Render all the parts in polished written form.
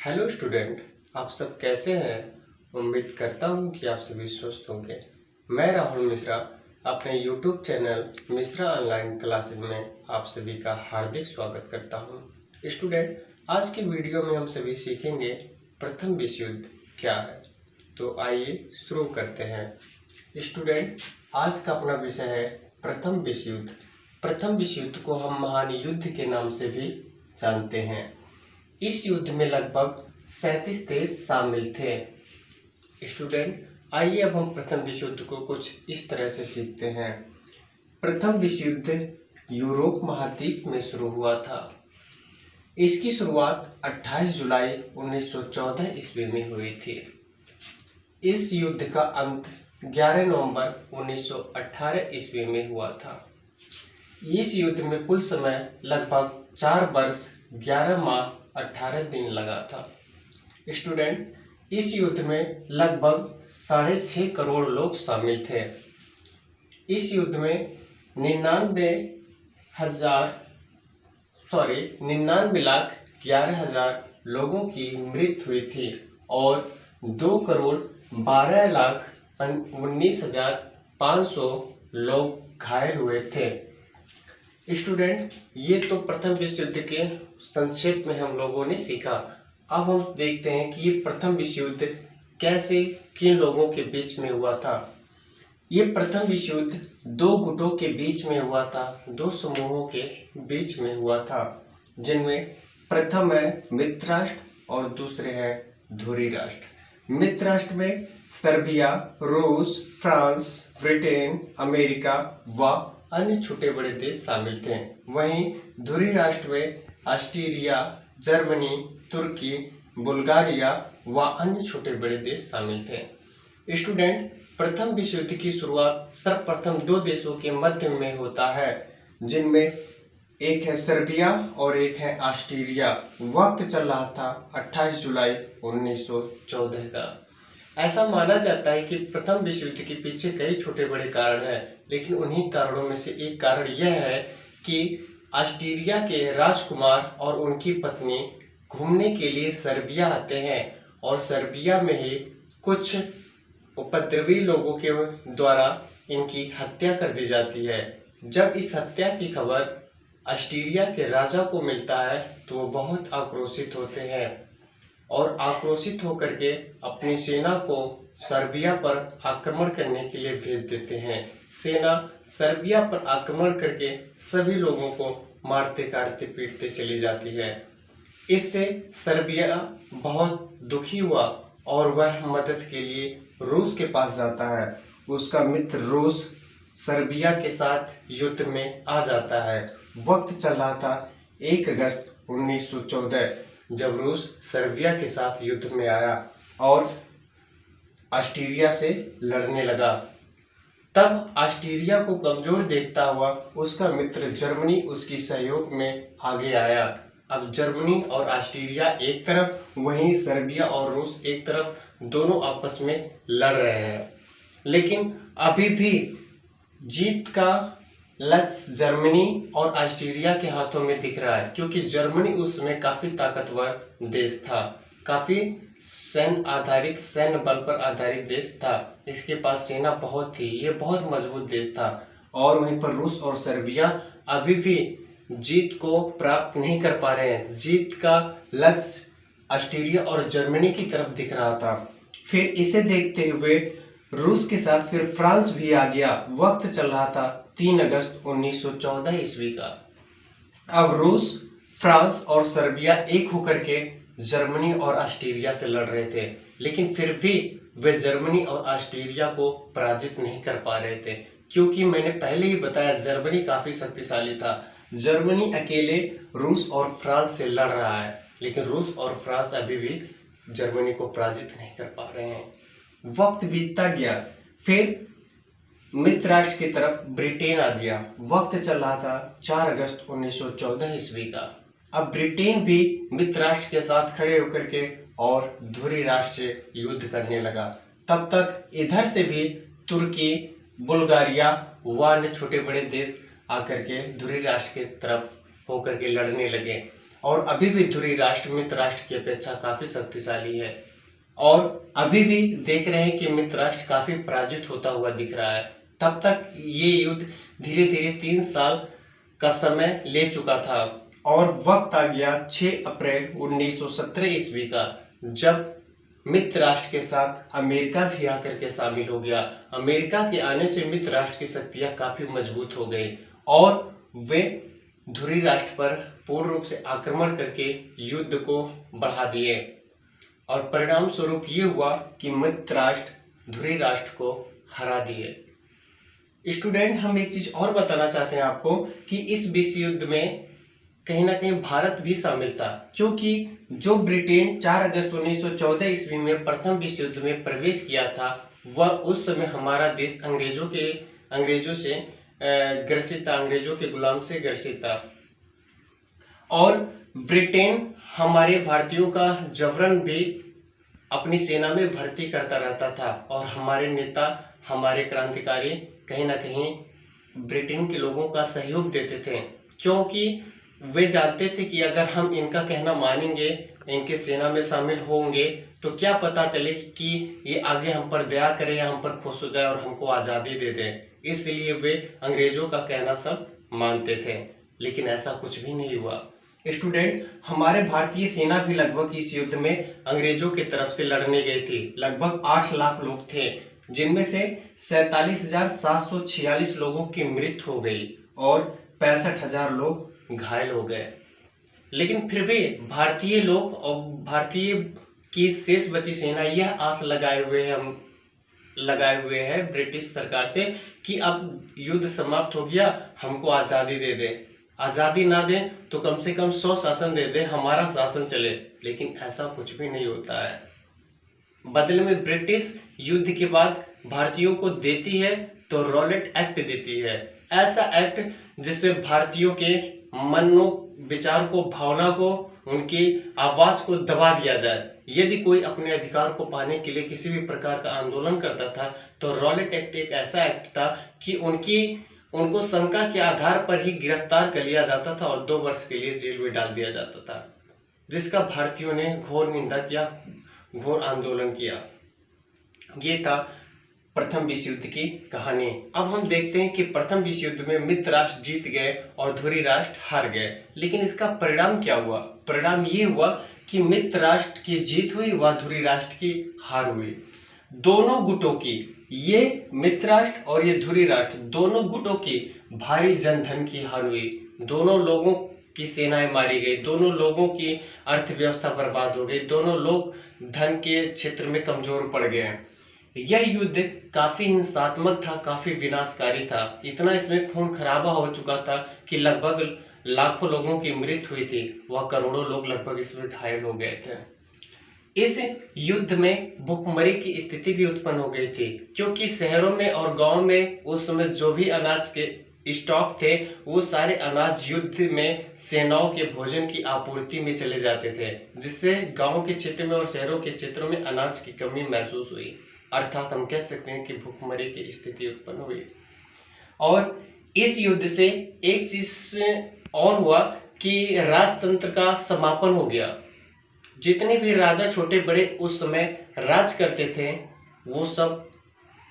Hello student, आप सब कैसे हैं। उम्मीद करता हूं कि आप सभी स्वस्थ होंगे। मैं राहुल मिश्रा अपने YouTube channel Mishra online classes में आप सभी का हार्दिक स्वागत करता हूं। स्टूडेंट, आज की वीडियो में हम सभी सीखेंगे प्रथम विश्व युद्ध क्या है। तो आइए शुरू करते हैं। स्टूडेंट, आज का अपना विषय है प्रथम विश्व युद्ध। प्रथम विश्व युद्ध को हम महान युद्ध के नाम से भी जानते हैं। इस युद्ध में लगभग 37 देश शामिल थे। स्टूडेंट, आइए अब हम प्रथम विश्व युद्ध को कुछ इस तरह से सीखते हैं। प्रथम विश्व युद्ध यूरोप महाद्वीप में शुरू हुआ था। इसकी शुरुआत 28 जुलाई 1914 ईस्वी में हुई थी। इस युद्ध का अंत 11 नवंबर 1918 ईस्वी में हुआ था। इस युद्ध में कुल समय लगभग 4 वर्ष 11 माह 18 दिन लगा था। स्टूडेंट, इस युद्ध में लगभग 6.5 करोड़ लोग शामिल थे। इस युद्ध में 99,11,000 लोगों की मृत्यु हुई थी और 2,12,19,500 लोग घायल हुए थे। स्टूडेंट, ये तो प्रथम विश्व युद्ध के संक्षेप में हम लोगों ने सीखा। अब हम देखते हैं कि ये प्रथम विश्व युद्ध कैसे किन लोगों के बीच में हुआ था। ये प्रथम विश्व युद्ध दो गुटों के बीच में हुआ था, दो समूहों के बीच में हुआ था, जिनमें प्रथम है मित्र राष्ट्र और दूसरे है धुरी राष्ट्र। मित्र राष्ट्र में सर्बिया, रूस, फ्रांस, ब्रिटेन, अमेरिका व अन्य छोटे बड़े देश शामिल थे। वहीं धुरी राष्ट्र में ऑस्ट्रिया, जर्मनी, तुर्की, बुल्गारिया व अन्य छोटे बड़े देश शामिल थे। स्टूडेंट, प्रथम विश्व युद्ध की शुरुआत सर्वप्रथम दो देशों के मध्य में होता है, जिनमें एक है सर्बिया और एक है ऑस्ट्रिया। वक्त चल रहा था 28 जुलाई 1914 का। ऐसा माना जाता है कि प्रथम विश्व युद्ध के पीछे कई छोटे बड़े कारण हैं, लेकिन उन्हीं कारणों में से एक कारण यह है कि ऑस्ट्रिया के राजकुमार और उनकी पत्नी घूमने के लिए सर्बिया आते हैं और सर्बिया में ही कुछ उपद्रवी लोगों के द्वारा इनकी हत्या कर दी जाती है। जब इस हत्या की खबर ऑस्ट्रिया के राजा को मिलता है तो वो बहुत आक्रोशित होते हैं और आक्रोशित होकर के अपनी सेना को सर्बिया पर आक्रमण करने के लिए भेज देते हैं। सेना सर्बिया पर आक्रमण करके सभी लोगों को मारते काटते पीटते चली जाती है। इससे सर्बिया बहुत दुखी हुआ और वह मदद के लिए रूस के पास जाता है। उसका मित्र रूस सर्बिया के साथ युद्ध में आ जाता है। वक्त चल रहा था 1 अगस्त 1914, जब रूस सर्बिया के साथ युद्ध में आया और ऑस्ट्रिया से लड़ने लगा। तब ऑस्ट्रिया को कमजोर देखता हुआ उसका मित्र जर्मनी उसकी सहयोग में आगे आया। अब जर्मनी और ऑस्ट्रिया एक तरफ, वहीं सर्बिया और रूस एक तरफ, दोनों आपस में लड़ रहे हैं। लेकिन अभी भी जीत का लक्ष्य जर्मनी और ऑस्ट्रिया के हाथों में दिख रहा है, क्योंकि जर्मनी उस समय काफी ताकतवर देश था, काफी सैन्य बल पर आधारित देश था। इसके पास सेना बहुत थी, ये बहुत मजबूत देश था। और वहीं पर रूस और सर्बिया अभी भी जीत को प्राप्त नहीं कर पा रहे हैं। जीत का लक्ष्य ऑस्ट्रिया और जर्मनी की तरफ दिख रहा था। फिर इसे देखते हुए रूस के साथ फिर फ्रांस भी आ गया। वक्त चल रहा था 3 अगस्त 1914 ईस्वी का। अब रूस, फ्रांस और सर्बिया एक होकर के जर्मनी और ऑस्ट्रिया से लड़ रहे थे, लेकिन फिर भी वे जर्मनी और ऑस्ट्रिया को पराजित नहीं कर पा रहे थे, क्योंकि मैंने पहले ही बताया जर्मनी काफी शक्तिशाली था। जर्मनी अकेले रूस और फ्रांस से लड़ रहा है, लेकिन रूस और फ्रांस अभी भी जर्मनी को पराजित नहीं कर पा रहे हैं। वक्त बीतता गया, फिर मित्र राष्ट्र की तरफ ब्रिटेन आ गया। वक्त चल रहा था 4 अगस्त 1914 ईस्वी का। अब ब्रिटेन भी मित्र राष्ट्र के साथ खड़े होकर के और धुरी राष्ट्र से युद्ध करने लगा। तब तक इधर से भी तुर्की, बुल्गारिया व अन्य छोटे बड़े देश आकर के धुरी राष्ट्र की तरफ होकर के लड़ने लगे और अभी भी धुरी राष्ट्र मित्र राष्ट्र की अपेक्षा काफी शक्तिशाली है और अभी भी देख रहे हैं कि मित्र राष्ट्र काफी पराजित होता हुआ दिख रहा है। तब तक ये युद्ध धीरे धीरे 3 साल का समय ले चुका था और वक्त आ गया 6 अप्रैल 1917 ईस्वी का, जब मित्र राष्ट्र के साथ अमेरिका भी आकर के शामिल हो गया। अमेरिका के आने से मित्र राष्ट्र की शक्तियां काफी मजबूत हो गई और वे धुरी राष्ट्र पर पूर्ण रूप से आक्रमण करके युद्ध को बढ़ा दिए और परिणाम स्वरूप ये हुआ कि मित्र राष्ट्र धुरी राष्ट्र को हरा दिए। स्टूडेंट, हम एक चीज और बताना चाहते हैं आपको कि इस विश्व युद्ध में कहीं ना कहीं भारत भी शामिल था, क्योंकि जो ब्रिटेन 4 अगस्त 1914 ईस्वी में प्रथम विश्व युद्ध में प्रवेश किया था, वह उस समय हमारा देश अंग्रेजों से ग्रसित था, अंग्रेजों के गुलाम से ग्रसित था और ब्रिटेन हमारे भारतीयों का जबरन भी अपनी सेना में भर्ती करता रहता था और हमारे नेता, हमारे क्रांतिकारी कहीं ना कहीं ब्रिटेन के लोगों का सहयोग देते थे, क्योंकि वे जानते थे कि अगर हम इनका कहना मानेंगे, इनके सेना में शामिल होंगे, तो क्या पता चले कि ये आगे हम पर दया करे या हम पर खुश हो जाए और हमको आज़ादी दे दे। इसलिए वे अंग्रेजों का कहना सब मानते थे, लेकिन ऐसा कुछ भी नहीं हुआ। स्टूडेंट, हमारे भारतीय सेना भी लगभग इस युद्ध में अंग्रेजों की तरफ से लड़ने गई थी। लगभग 8 लाख लोग थे, जिनमें से 47,746 लोगों की मृत्यु हो गई और 65,000 लोग घायल हो गए। लेकिन फिर भी भारतीय लोग और भारतीय की शेष बची सेना यह आस लगाए हुए है ब्रिटिश सरकार से कि अब युद्ध समाप्त हो गया, हमको आज़ादी दे दे। आज़ादी ना दें तो कम से कम 100 शासन दे दे, हमारा शासन चले। लेकिन ऐसा कुछ भी नहीं होता है। बदले में ब्रिटिश युद्ध के बाद भारतीयों को देती है तो रॉलेट एक्ट देती है, ऐसा एक्ट जिसमें भारतीयों के मनो विचार को, भावना को, उनकी आवाज को दबा दिया जाए। यदि कोई अपने अधिकार को पाने के लिए किसी भी प्रकार का आंदोलन करता था तो रॉलेट एक्ट एक ऐसा एक्ट था कि उनको शंका के आधार पर ही गिरफ्तार कर लिया जाता था और 2 वर्ष के लिए जेल में डाल दिया जाता था, जिसका भारतीयों ने घोर निंदा किया, घोर आंदोलन किया। ये था प्रथम विश्व युद्ध की कहानी। अब हम देखते हैं कि प्रथम विश्व युद्ध में मित्र राष्ट्र जीत गए और धुरी राष्ट्र हार गए, लेकिन इसका परिणाम क्या हुआ? परिणाम ये हुआ कि मित्र राष्ट्र की जीत हुई व धुरी राष्ट्र की हार हुई। दोनों गुटों की, ये मित्र राष्ट्र और ये धुरी राष्ट्र, दोनों गुटों की भारी जनधन की हार हुई। दोनों लोगों की सेनाएं मारी गई, दोनों लोगों की अर्थव्यवस्था बर्बाद हो गई, दोनों लोग धन के क्षेत्र में कमजोर पड़ गए। यह युद्ध काफी हिंसात्मक था, काफी विनाशकारी था। इतना इसमें खून खराबा हो चुका था कि लगभग लाखों लोगों की मृत्यु हुई थी, वह करोड़ों लोग लगभग इसमें घायल हो गए थे। इस युद्ध में भुखमरी की स्थिति भी उत्पन्न हो गई थी, क्योंकि शहरों में और गांव में उस समय जो भी अनाज के स्टॉक थे, वो सारे अनाज युद्ध में सेनाओं के भोजन की आपूर्ति में चले जाते थे, जिससे गांव के क्षेत्र में और शहरों के क्षेत्रों में अनाज की कमी महसूस हुई। अर्थात हम कह सकते हैं कि भुखमरी की स्थिति उत्पन्न हुई। और इस युद्ध से एक चीज और हुआ कि राजतंत्र का समापन हो गया। जितने भी राजा छोटे बड़े उस समय राज करते थे, वो सब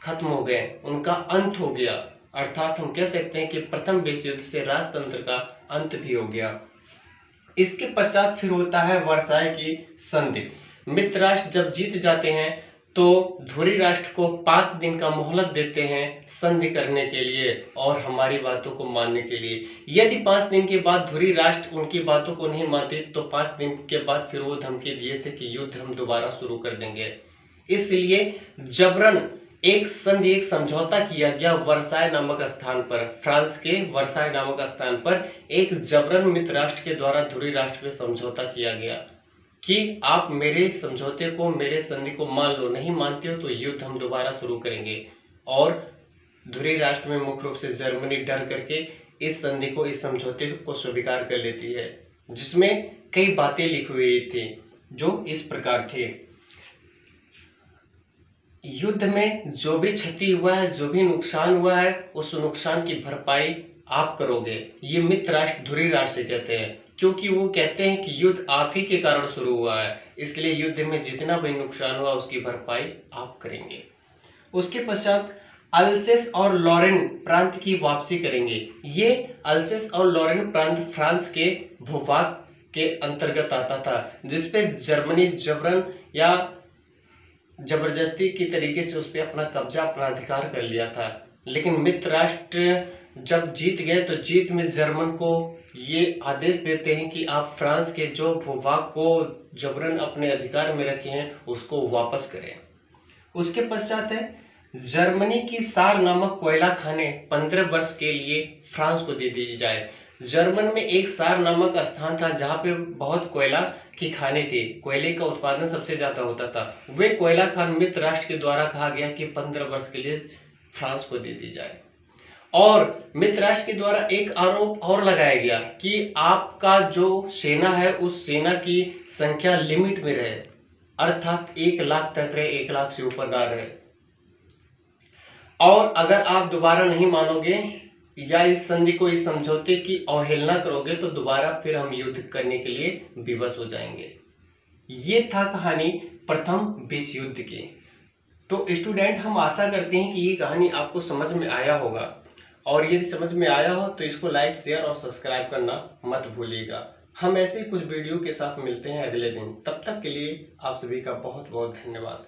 खत्म हो गए, उनका अंत हो गया। अर्थात हम कह सकते हैं कि प्रथम विश्व युद्ध से राजतंत्र का अंत भी हो गया। इसके पश्चात फिर होता है वर्साय की संधि। मित्र राष्ट्र जब जीत जाते हैं तो धुरी राष्ट्र को 5 दिन का मोहलत देते हैं संधि करने के लिए और हमारी बातों को मानने के लिए। यदि 5 दिन के बाद धुरी राष्ट्र उनकी बातों को नहीं मानते तो 5 दिन के बाद फिर वो धमकी दिए थे कि युद्ध हम दोबारा शुरू कर देंगे। इसलिए जबरन एक संधि, एक समझौता किया गया वर्साय नामक स्थान पर, फ्रांस के वर्साय नामक स्थान पर एक जबरन मित्र राष्ट्र के द्वारा धुरी राष्ट्र में समझौता किया गया कि आप मेरे समझौते को, मेरे संधि को मान लो, नहीं मानते हो तो युद्ध हम दोबारा शुरू करेंगे। और धुरी राष्ट्र में मुख्य रूप से जर्मनी डर करके इस संधि को, इस समझौते को स्वीकार कर लेती है, जिसमें कई बातें लिखी हुई थी जो इस प्रकार थे। युद्ध में जो भी क्षति हुआ है, जो भी नुकसान हुआ है, उस नुकसान की भरपाई आप करोगे, ये मित्र राष्ट्र धुरी राष्ट्र से कहते हैं। क्योंकि वो कहते हैं कि युद्ध आप ही के कारण शुरू हुआ है, इसलिए युद्ध में जितना भी नुकसान हुआ उसकी भरपाई आप करेंगे। उसके पश्चात अल्सेस और लॉरेन प्रांत की वापसी करेंगे। ये अल्सेस और लॉरेन प्रांत फ्रांस के भूभाग के अंतर्गत आता था, जिसपे जर्मनी जबरन या जबरदस्ती की तरीके से उस पर अपना कब्जा, अपना अधिकार कर लिया था। लेकिन मित्र राष्ट्र जब जीत गए तो जीत में जर्मन को ये आदेश देते हैं कि आप फ्रांस के जो भूभाग को जबरन अपने अधिकार में रखे हैं उसको वापस करें। उसके पश्चात है जर्मनी की सार नामक कोयला खाने 15 वर्ष के लिए फ्रांस को दे दी जाए। जर्मन में एक सार नामक स्थान था जहाँ पे बहुत कोयला की खाने थे, कोयले का उत्पादन सबसे ज्यादा होता था। वे कोयला खान मित्र राष्ट्र के द्वारा कहा गया कि 15 वर्ष के लिए फ्रांस को दे दी जाए। और मित्र राष्ट्र के द्वारा एक आरोप और लगाया गया कि आपका जो सेना है उस सेना की संख्या लिमिट में रहे, अर्थात 1 लाख तक रहे, 1 लाख से ऊपर ना रहे। और अगर आप दोबारा नहीं मानोगे या इस संधि को, इस समझौते की अवहेलना करोगे तो दोबारा फिर हम युद्ध करने के लिए विवश हो जाएंगे। ये था कहानी प्रथम विश्व युद्ध की। तो स्टूडेंट, हम आशा करते हैं कि ये कहानी आपको समझ में आया होगा, और यदि समझ में आया हो तो इसको लाइक, शेयर और सब्सक्राइब करना मत भूलिएगा। हम ऐसे ही कुछ वीडियो के साथ मिलते हैं अगले दिन। तब तक के लिए आप सभी का बहुत बहुत धन्यवाद।